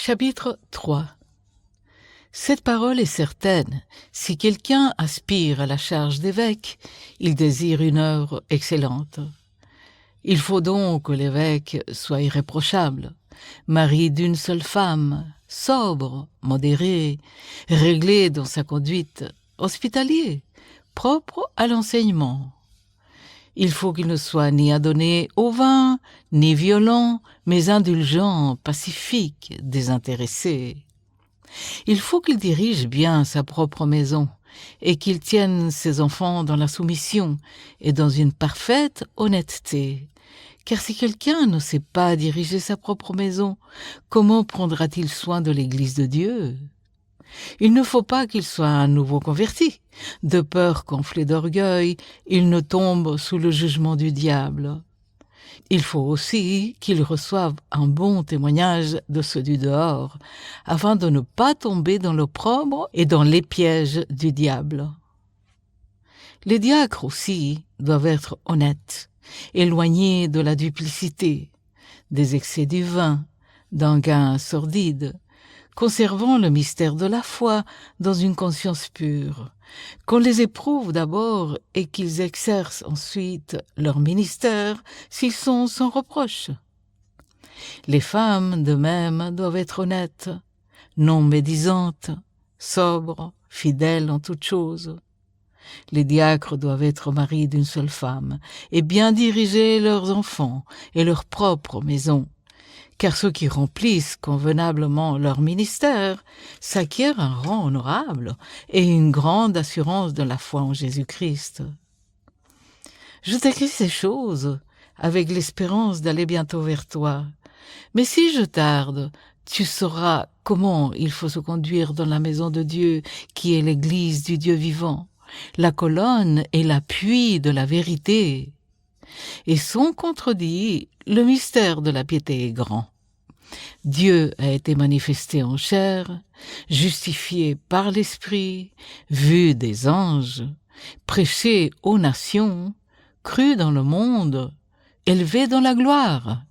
Chapitre 3. Cette parole est certaine. Si quelqu'un aspire à la charge d'évêque, il désire une œuvre excellente. Il faut donc que l'évêque soit irréprochable, mari d'une seule femme, sobre, modéré, réglé dans sa conduite, hospitalier, propre à l'enseignement. Il faut qu'il ne soit ni adonné au vin, ni violent, mais indulgent, pacifique, désintéressé. Il faut qu'il dirige bien sa propre maison et qu'il tienne ses enfants dans la soumission et dans une parfaite honnêteté. Car si quelqu'un ne sait pas diriger sa propre maison, comment prendra-t-il soin de l'Église de Dieu ? Il ne faut pas qu'il soit un nouveau converti. De peur qu'enflé d'orgueil, il ne tombe sous le jugement du diable. Il faut aussi qu'il reçoive un bon témoignage de ceux du dehors, afin de ne pas tomber dans l'opprobre et dans les pièges du diable. Les diacres aussi doivent être honnêtes, éloignés de la duplicité, des excès du vin, d'un gain sordide, conservant le mystère de la foi dans une conscience pure, qu'on les éprouve d'abord et qu'ils exercent ensuite leur ministère s'ils sont sans reproche. Les femmes, de même, doivent être honnêtes, non médisantes, sobres, fidèles en toutes choses. Les diacres doivent être maris d'une seule femme et bien diriger leurs enfants et leur propre maison, car ceux qui remplissent convenablement leur ministère s'acquièrent un rang honorable et une grande assurance de la foi en Jésus-Christ. Je t'écris ces choses avec l'espérance d'aller bientôt vers toi. Mais si je tarde, tu sauras comment il faut se conduire dans la maison de Dieu, qui est l'Église du Dieu vivant, la colonne et l'appui de la vérité. Et sans contredit, le mystère de la piété est grand. Dieu a été manifesté en chair, justifié par l'Esprit, vu des anges, prêché aux nations, cru dans le monde, élevé dans la gloire.